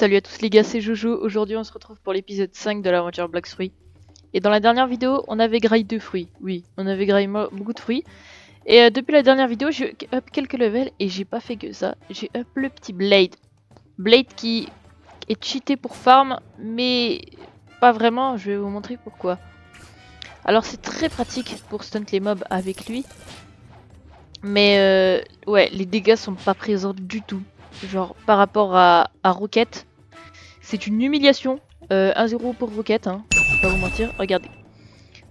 Salut à tous les gars, c'est Jojo. Aujourd'hui on se retrouve pour l'épisode 5 de l'aventure Blox Fruit. Et dans la dernière vidéo, on avait graillé 2 fruits. Oui, on avait graillé beaucoup de fruits. Et depuis la dernière vidéo, j'ai up quelques levels et j'ai pas fait que ça. J'ai up le petit Blade. Blade qui est cheaté pour farm, mais pas vraiment, je vais vous montrer pourquoi. Alors c'est très pratique pour stunt les mobs avec lui. Mais ouais, les dégâts sont pas présents du tout. Genre par rapport à Rocket, c'est une humiliation. 1-0 pour Rocket, hein. Je vais pas vous mentir, regardez.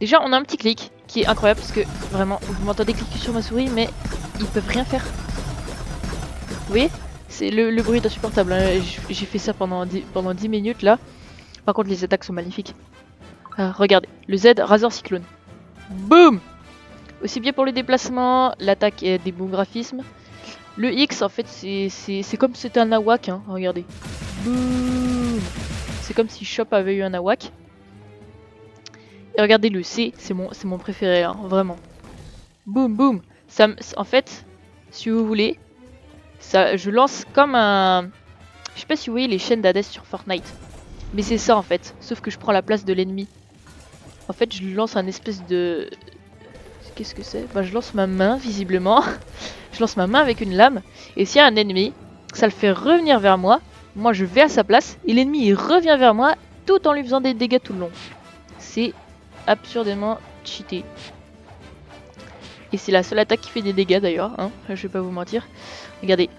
Déjà on a un petit clic qui est incroyable parce que vraiment vous m'entendez cliquer sur ma souris mais ils peuvent rien faire. Vous voyez, c'est le bruit est insupportable, hein. J'ai fait ça pendant 10 minutes là. Par contre les attaques sont magnifiques. Regardez, le Z Razor Cyclone. Boum. Aussi bien pour le déplacement, l'attaque et des bons graphismes. Le X en fait c'est comme si c'était un Nawak, hein. Regardez. Boum. C'est comme si Chop avait eu un Nawak. Et regardez le C, c'est mon préféré, hein, vraiment. Boum boum. En fait, si vous voulez, ça, je lance comme un... Je sais pas si vous voyez les chaînes d'Hadès sur Fortnite. Mais c'est ça en fait, sauf que je prends la place de l'ennemi. En fait, je lance un espèce de... Qu'est-ce que c'est? Bah je lance ma main, visiblement. Je lance ma main avec une lame. Et s'il y a un ennemi, ça le fait revenir vers moi. Moi je vais à sa place. Et l'ennemi il revient vers moi tout en lui faisant des dégâts tout le long. C'est absurdément cheaté. Et c'est la seule attaque qui fait des dégâts d'ailleurs, hein, je vais pas vous mentir. Regardez,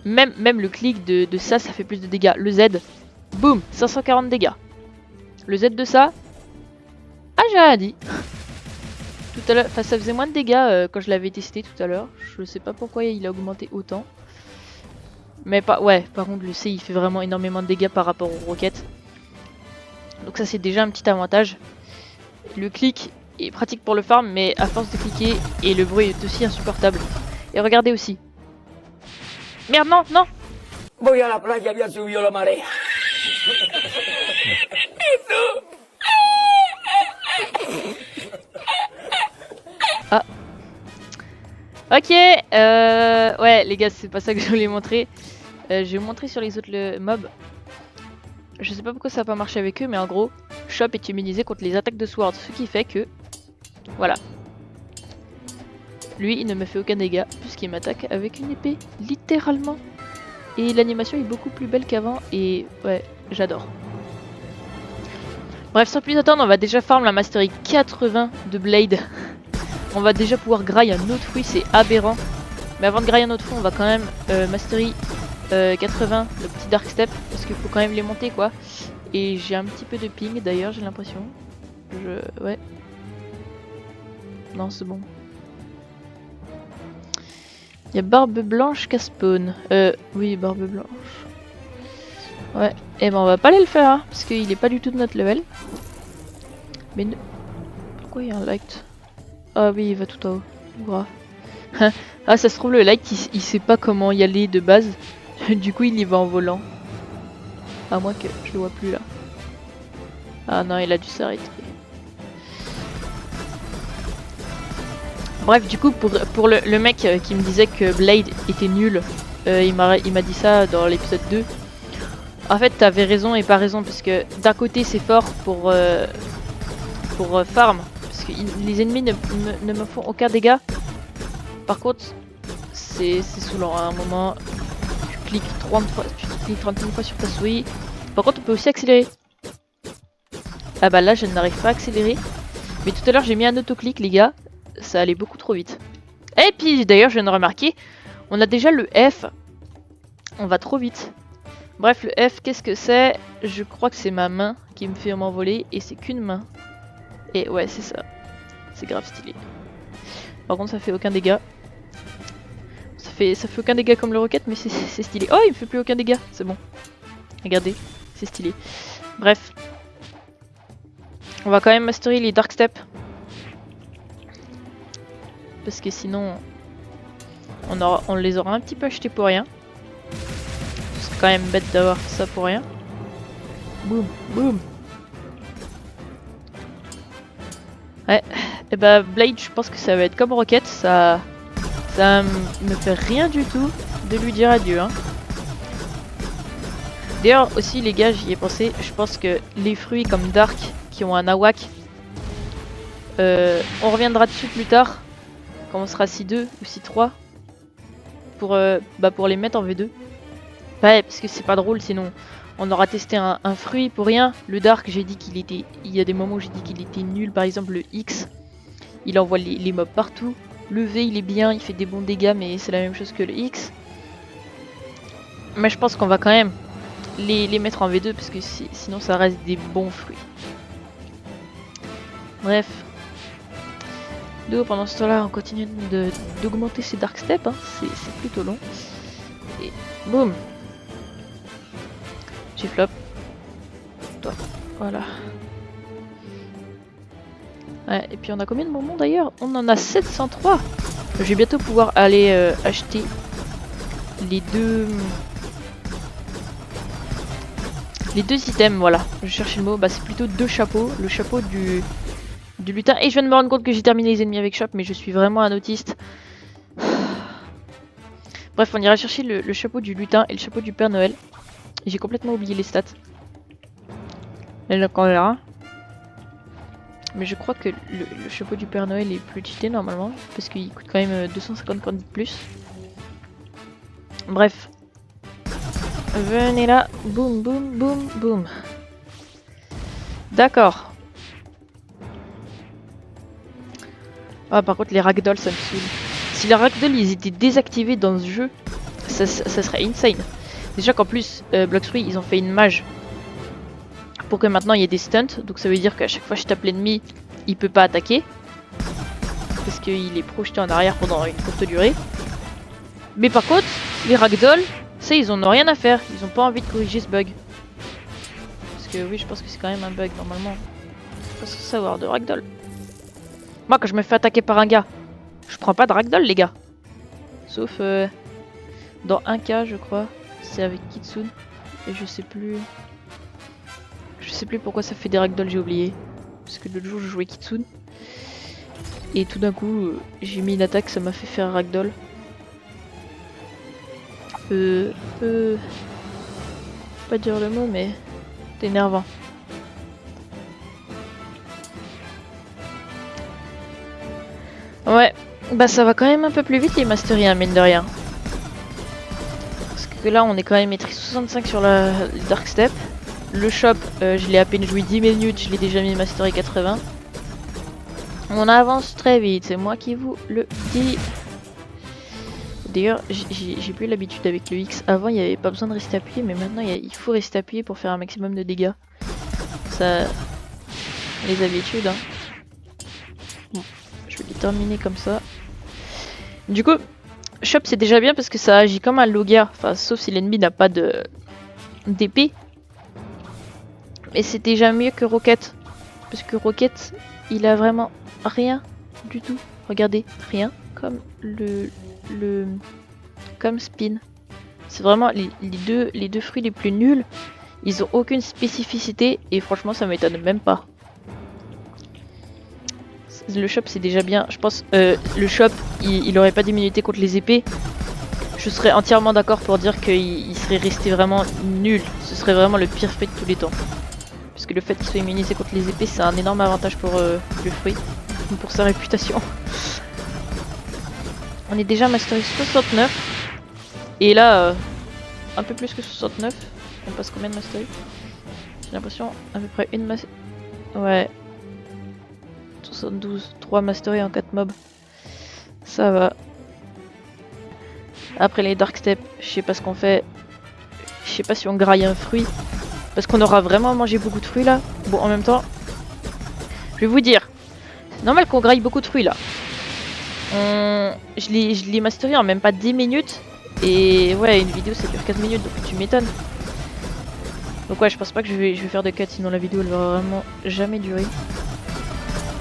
même le clic de ça, ça fait plus de dégâts. Le Z, boum, 540 dégâts. Le Z de ça, ah j'ai rien dit. Tout à l'heure, enfin ça faisait moins de dégâts quand je l'avais testé tout à l'heure. Je sais pas pourquoi il a augmenté autant. Mais ouais, par contre le C il fait vraiment énormément de dégâts par rapport aux roquettes. Donc ça c'est déjà un petit avantage. Le clic est pratique pour le farm, mais à force de cliquer, et le bruit est aussi insupportable. Et regardez aussi. Merde, non, non. Voy a la playa, ya subió la marea. Ah. Ok, ouais les gars, c'est pas ça que je voulais montrer. Je vais vous montrer sur les autres mobs. Je sais pas pourquoi ça a pas marché avec eux, mais en gros, Chop est immunisé contre les attaques de Sword, ce qui fait que... Voilà. Lui, il ne me fait aucun dégât, puisqu'il m'attaque avec une épée, littéralement. Et l'animation est beaucoup plus belle qu'avant, et ouais, j'adore. Bref, sans plus attendre, on va déjà farm la Mastery 80 de Blade. On va déjà pouvoir grailler un autre fruit, c'est aberrant. Mais avant de grailler un autre fruit, on va quand même Mastery 80, le petit Dark Step, parce qu'il faut quand même les monter quoi. Et j'ai un petit peu de ping d'ailleurs, j'ai l'impression. Ouais. Non, c'est bon. Il y a Barbe Blanche qu'à spawn. Oui, Barbe Blanche. Ouais, et ben on va pas aller le faire, hein, parce qu'il est pas du tout de notre level. Mais pourquoi il y a un light? Ah oui, il va tout en haut. Bras. Ah, ça se trouve, le light il sait pas comment y aller de base. Du coup, il y va en volant. À moins que je le vois plus là. Ah non, il a dû s'arrêter. Bref, du coup, pour le mec qui me disait que Blade était nul, il m'a dit ça dans l'épisode 2. En fait, t'avais raison et pas raison, parce que d'un côté, c'est fort pour farm, parce que les ennemis ne me font aucun dégât. Par contre, c'est saoulant. À un moment, tu cliques 31 fois sur ta souris. Par contre, on peut aussi accélérer. Ah bah là, je n'arrive pas à accélérer. Mais tout à l'heure, j'ai mis un autoclic, les gars. Ça allait beaucoup trop vite. Et puis, d'ailleurs, je viens de remarquer, on a déjà le F. On va trop vite. Bref, le F, qu'est-ce que c'est? Je crois que c'est ma main qui me fait m'envoler. Et c'est qu'une main. Et ouais, c'est ça. C'est grave stylé. Par contre, ça fait aucun dégât. Ça fait aucun dégât comme le Rocket, mais c'est stylé. Oh, il me fait plus aucun dégât. C'est bon. Regardez, c'est stylé. Bref. On va quand même mastery les Dark Step. Parce que sinon, on les aura un petit peu achetés pour rien. Ce serait quand même bête d'avoir ça pour rien. Boum, boum. Ouais, et bah Blade, je pense que ça va être comme Rocket. Ça me fait rien du tout de lui dire adieu. Hein. D'ailleurs aussi les gars, j'y ai pensé, je pense que les fruits comme Dark qui ont un AWAC, on reviendra dessus plus tard, quand on sera 6-2 ou 6-3, pour les mettre en V2. Ouais, parce que c'est pas drôle sinon. On aura testé un fruit pour rien. Le Dark, j'ai dit qu'il était... Il y a des moments où j'ai dit qu'il était nul. Par exemple, le X, il envoie les mobs partout. Le V, il est bien, il fait des bons dégâts, mais c'est la même chose que le X. Mais je pense qu'on va quand même les mettre en V2, parce que sinon ça reste des bons fruits. Bref. Nous, pendant ce temps-là, on continue d'augmenter ses Dark Steps. Hein. C'est plutôt long. Et boum. J'ai flop. Toi. Voilà. Ouais, et puis on a combien de moments d'ailleurs? On en a 703. Je vais bientôt pouvoir aller acheter les deux items, voilà. Je cherchais le mot, bah c'est plutôt deux chapeaux. Le chapeau du lutin. Et je viens de me rendre compte que j'ai terminé les ennemis avec Shop, mais je suis vraiment un autiste. Bref, on ira chercher le chapeau du lutin et le chapeau du Père Noël. J'ai complètement oublié les stats. Et donc on verra. Mais je crois que le chapeau du Père Noël est plus cheaté normalement, parce qu'il coûte quand même 250 candis de plus. Bref. Venez là. Boum, boum, boum, boum. D'accord. Ah, par contre, les ragdolls, ça me saoule. Si les ragdolls ils étaient désactivés dans ce jeu, ça serait insane. Déjà qu'en plus, Blox-Free, ils ont fait une mage pour que maintenant il y ait des stunts. Donc ça veut dire qu'à chaque fois que je tape l'ennemi, il peut pas attaquer. Parce qu'il est projeté en arrière pendant une courte durée. Mais par contre, les ragdolls, ça ils en ont rien à faire. Ils ont pas envie de corriger ce bug. Parce que oui, je pense que c'est quand même un bug normalement. Faut pas savoir de ragdoll. Moi quand je me fais attaquer par un gars, je prends pas de ragdoll les gars. Sauf dans un cas je crois. C'est avec Kitsune. Et je sais plus... Je sais plus pourquoi ça fait des ragdolls, j'ai oublié. Parce que l'autre jour je jouais Kitsune. Et tout d'un coup j'ai mis une attaque, ça m'a fait faire un ragdoll. Pas dire le mot mais... C'est énervant. Ouais, bah ça va quand même un peu plus vite les masteries, hein, mine de rien. Parce que là on est quand même maîtrise 65 sur la Dark Step. Le shop, je l'ai à peine joué 10 minutes, je l'ai déjà mis mastery 80. On avance très vite, c'est moi qui vous le dis. D'ailleurs, j'ai plus l'habitude avec le X. Avant, il n'y avait pas besoin de rester appuyé, mais maintenant, il faut rester appuyé pour faire un maximum de dégâts. Ça... Les habitudes, hein. Bon, je vais les terminer comme ça. Du coup, Shop, c'est déjà bien parce que ça agit comme un Logia. Enfin, sauf si l'ennemi n'a pas d'épée. Mais c'est déjà mieux que Rocket. Parce que Rocket, il a vraiment rien du tout. Regardez, rien. Comme comme Spin. C'est vraiment les deux fruits les plus nuls. Ils ont aucune spécificité et franchement ça m'étonne même pas. Le shop c'est déjà bien. Je pense le shop il aurait pas d'immunité contre les épées. Je serais entièrement d'accord pour dire qu'il serait resté vraiment nul. Ce serait vraiment le pire fruit de tous les temps. Parce que le fait qu'il soit immunisé contre les épées c'est un énorme avantage pour le fruit. Pour sa réputation. On est déjà mastery 69. Et là, un peu plus que 69. On passe combien de mastery? J'ai l'impression à peu près une mastery. Ouais. 72. 3 mastery en 4 mobs. Ça va. Après les Dark Steps, je sais pas ce qu'on fait. Je sais pas si on graille un fruit. Parce qu'on aura vraiment mangé beaucoup de fruits là. Bon, en même temps, je vais vous dire. C'est normal qu'on graille beaucoup de fruits là. Je l'ai mastery en même pas 10 minutes. Et ouais, une vidéo ça dure 4 minutes donc tu m'étonnes. Donc ouais, je pense pas que je vais faire de cut sinon la vidéo elle va vraiment jamais durer.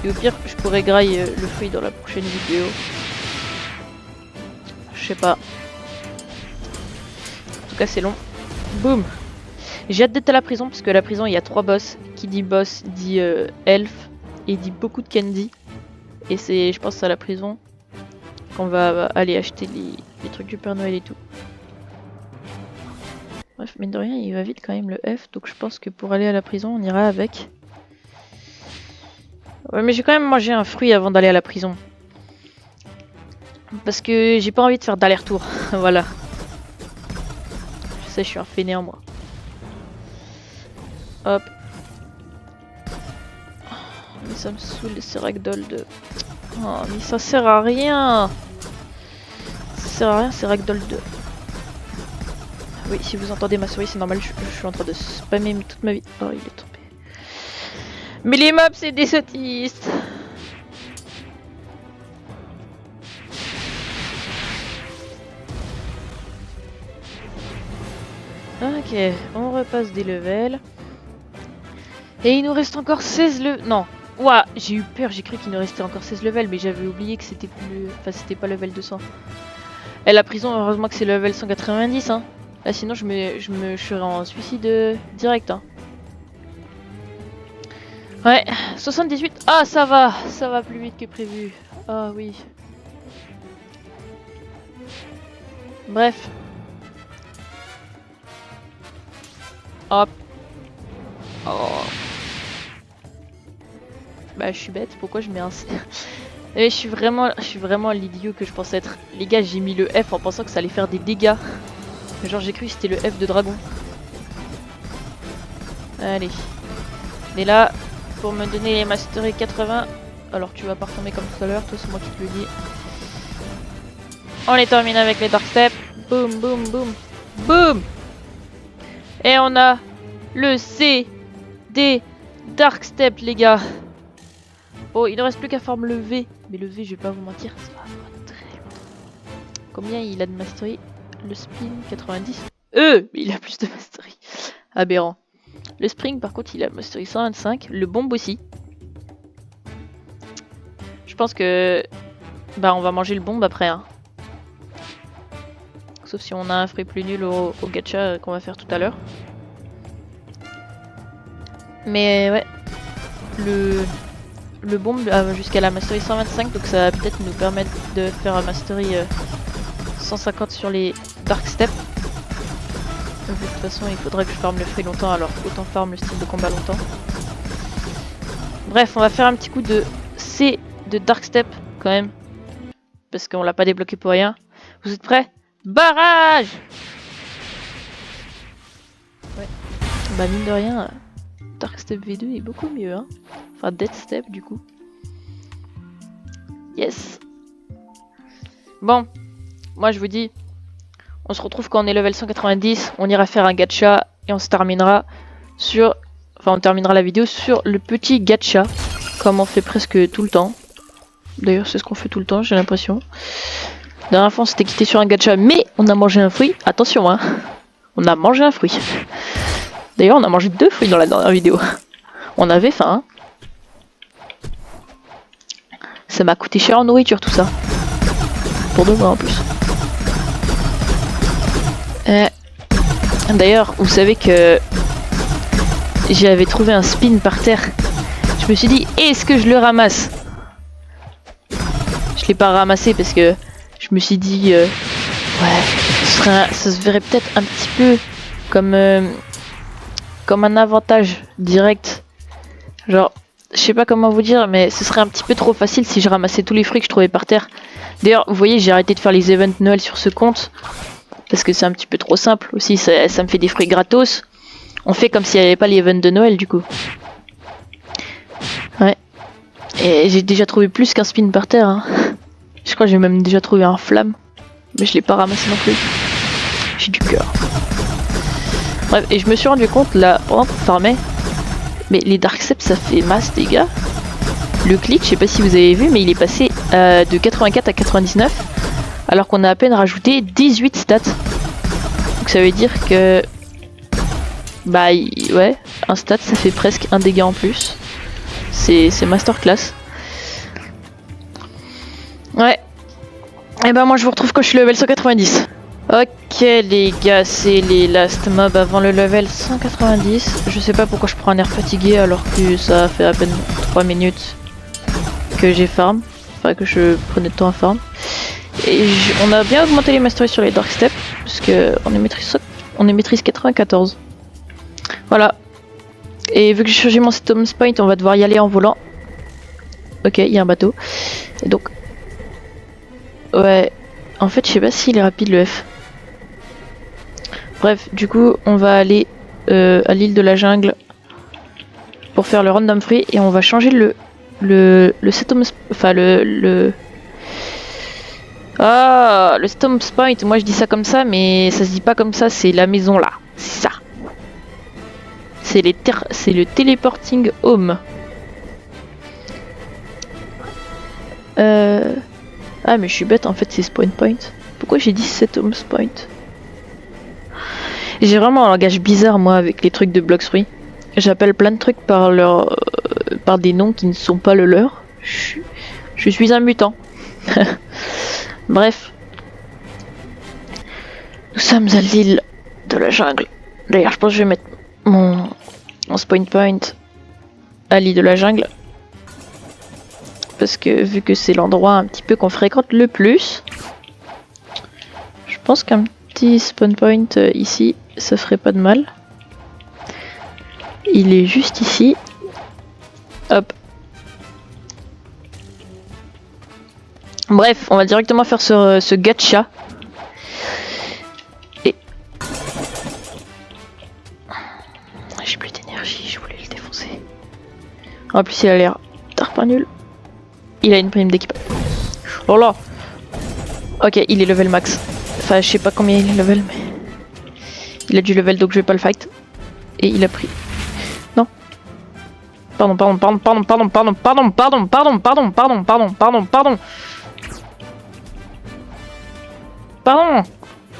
Et au pire, je pourrais grailler le fruit dans la prochaine vidéo. Je sais pas. En tout cas, c'est long. Boum. J'ai hâte d'être à la prison parce que à la prison il y a 3 boss. Qui dit boss dit elf et dit beaucoup de candy. Et c'est, je pense, à la prison qu'on va aller acheter les trucs du Père Noël et tout. Bref, mine de rien, il va vite quand même le F, donc je pense que pour aller à la prison, on ira avec. Ouais, mais j'ai quand même mangé un fruit avant d'aller à la prison. Parce que j'ai pas envie de faire d'aller-retour, voilà. Je sais, je suis un fainéant, moi. Hop. Mais ça me saoule ces ragdoll de... Oh, mais ça sert à rien. Ça sert à rien ces ragdoll de... Oui, si vous entendez ma souris, c'est normal, je suis en train de spammer toute ma vie. Oh, il est tombé. Mais les mobs, c'est des sautistes. Ok, on repasse des levels. Et il nous reste encore 16 levels. Non, ouah, j'ai eu peur, j'ai cru qu'il nous restait encore 16 levels, mais j'avais oublié que c'était plus... Enfin, c'était pas level 200. Et la prison, heureusement que c'est level 190, hein. Là, sinon, je serais en suicide direct, hein. Ouais, 78. Ah, ça va plus vite que prévu. Ah oui. Bref. Hop. Oh. Bah, je suis bête, pourquoi je mets un C? Et je suis vraiment l'idiot que je pensais être. Les gars, j'ai mis le F en pensant que ça allait faire des dégâts. Genre, j'ai cru que c'était le F de dragon. Allez. On est là pour me donner les mastery 80. Alors, tu vas pas retomber comme tout à l'heure, toi, c'est moi qui te le dis. On les termine avec les Dark Step. Boum, boum, boum. Boum! Et on a le C des Dark Step, les gars. Oh, il ne reste plus qu'à farm le V. Mais le V, je vais pas vous mentir, ça va très longtemps. Combien il a de mastery? Le spin, 90. Mais il a plus de mastery. Aberrant. Le spring, par contre, il a mastery 125. Le bombe aussi. Je pense que... Bah, on va manger le bombe après, hein. Sauf si on a un fruit plus nul au gacha qu'on va faire tout à l'heure. Mais ouais. Le bombe jusqu'à la mastery 125, donc ça va peut-être nous permettre de faire un mastery 150 sur les Dark Step. De toute façon, il faudra que je farme le fruit longtemps, alors autant farm le style de combat longtemps. Bref, on va faire un petit coup de C de Dark Step quand même. Parce qu'on l'a pas débloqué pour rien. Vous êtes prêts? Barrage! Ouais. Bah mine de rien, Dark Step V2 est beaucoup mieux, hein. Enfin, Dead Step du coup. Yes. Bon, moi je vous dis, on se retrouve quand on est level 190, on ira faire un gacha et on se terminera sur... Enfin, on terminera la vidéo sur le petit gacha, comme on fait presque tout le temps. D'ailleurs, c'est ce qu'on fait tout le temps, j'ai l'impression. La dernière fois, on s'était quitté sur un gacha, mais on a mangé un fruit. Attention, hein. On a mangé un fruit. D'ailleurs, on a mangé 2 fruits dans la dernière vidéo. On avait faim, hein. Ça m'a coûté cher en nourriture, tout ça. Pour 2 mois en plus. D'ailleurs, vous savez que j'avais trouvé un spin par terre. Je me suis dit, est-ce que je le ramasse? Je l'ai pas ramassé parce que je me suis dit, ouais, ça se verrait peut-être un petit peu comme un avantage direct. Genre, je sais pas comment vous dire, mais ce serait un petit peu trop facile si je ramassais tous les fruits que je trouvais par terre. D'ailleurs, vous voyez, j'ai arrêté de faire les events Noël sur ce compte. Parce que c'est un petit peu trop simple aussi, ça me fait des fruits gratos. On fait comme s'il n'y avait pas les events de Noël du coup. Ouais. Et j'ai déjà trouvé plus qu'un spin par terre, hein. Je crois que j'ai même déjà trouvé un flamme. Mais je l'ai pas ramassé non plus. J'ai du cœur. Bref, et je me suis rendu compte là, pendant qu'on farmait, mais les Dark Step ça fait masse les gars. Le clic, je sais pas si vous avez vu, mais il est passé de 84 à 99. Alors qu'on a à peine rajouté 18 stats. Donc ça veut dire que... Bah ouais, un stat ça fait presque un dégât en plus. C'est masterclass. Ouais. Et bah moi je vous retrouve quand je suis level 190. Ok les gars, c'est les last mobs avant le level 190. Je sais pas pourquoi je prends un air fatigué alors que ça fait à peine 3 minutes que j'ai farm. Enfin que je prenais de temps à farm. Et on a bien augmenté les masteries sur les Dark Step, parce que on est maîtrise On est maîtrise 94. Voilà. Et vu que j'ai changé mon Settlement Point, on va devoir y aller en volant. Ok, il y a un bateau. Et donc... Ouais. En fait, je sais pas s'il est rapide le F. Bref, du coup, on va aller à l'île de la jungle pour faire le random free et on va changer le settlement, enfin le settlement point. Moi, je dis ça comme ça, mais ça se dit pas comme ça. C'est la maison là. C'est ça. C'est le teleporting home. Ah, mais je suis bête. En fait, c'est spawn point. Pourquoi j'ai dit settlement point? J'ai vraiment un langage bizarre moi avec les trucs de Bloxfruit. J'appelle plein de trucs par des noms qui ne sont pas le leur. Je suis un mutant. Bref. Nous sommes à l'île de la jungle. D'ailleurs, je pense que je vais mettre mon spawn point à l'île de la jungle. Parce que vu que c'est l'endroit un petit peu qu'on fréquente le plus, je pense qu'un petit spawn point ici, ça ferait pas de mal. Il est juste ici. Hop. Bref, on va directement faire ce gacha. Et... J'ai plus d'énergie, je voulais le défoncer. En plus, il a l'air tarpin nul. Il a une prime d'équipage. Oh là. Ok, il est level max. Enfin, je sais pas combien il est level, mais... Il a du level, donc je vais pas le fight. Et il a pris... Non. Pardon.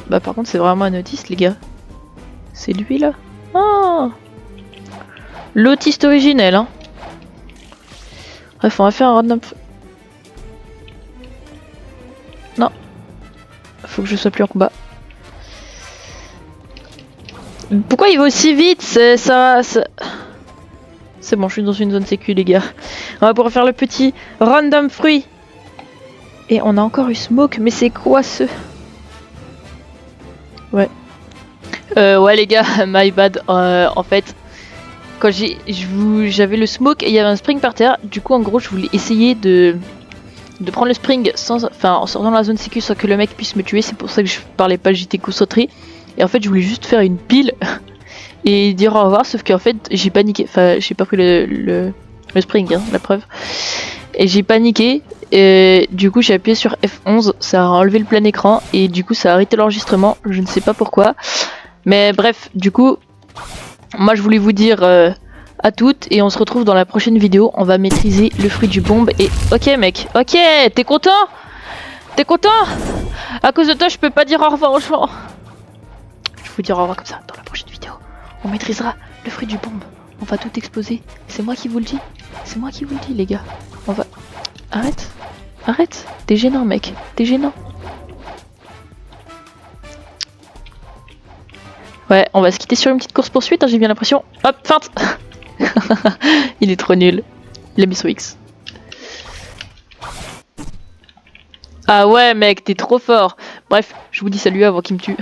Bah par contre, c'est vraiment un autiste, les gars. C'est lui, là. Ah. L'autiste originel, hein. Bref, on va faire un random... Non. Faut que je sois plus en combat. Pourquoi il va aussi vite? C'est ça... C'est bon, je suis dans une zone sécu, les gars. On va pouvoir faire le petit random fruit. Et on a encore eu smoke, mais c'est quoi ce... Ouais. Ouais, les gars, my bad. En fait, quand j'avais le smoke et il y avait un spring par terre, du coup, en gros, je voulais essayer de prendre le spring en sortant de la zone sécu sans que le mec puisse me tuer. C'est pour ça que je parlais pas, j'étais concentré. Et en fait, je voulais juste faire une pile et dire au revoir, sauf qu'en fait, j'ai paniqué. Enfin, j'ai pas pris le spring, hein, la preuve. Et j'ai paniqué. Et du coup, j'ai appuyé sur F11, ça a enlevé le plein écran et du coup, ça a arrêté l'enregistrement. Je ne sais pas pourquoi. Mais bref, du coup, moi, je voulais vous dire à toutes et on se retrouve dans la prochaine vidéo. On va maîtriser le fruit du bombe. Et ok, mec, ok, t'es content? T'es content? À cause de toi, je peux pas dire au revoir aux gens. Je vais vous dire au revoir comme ça dans la prochaine vidéo. On maîtrisera le fruit du bombe. On va tout exploser. C'est moi qui vous le dis. C'est moi qui vous le dis, les gars. On va... Arrête. Arrête. T'es gênant, mec. T'es gênant. Ouais, on va se quitter sur une petite course-poursuite, hein, j'ai bien l'impression. Hop, feinte. Il est trop nul. Il a mis son X. Ah ouais, mec, t'es trop fort. Bref, je vous dis salut avant qu'il me tue.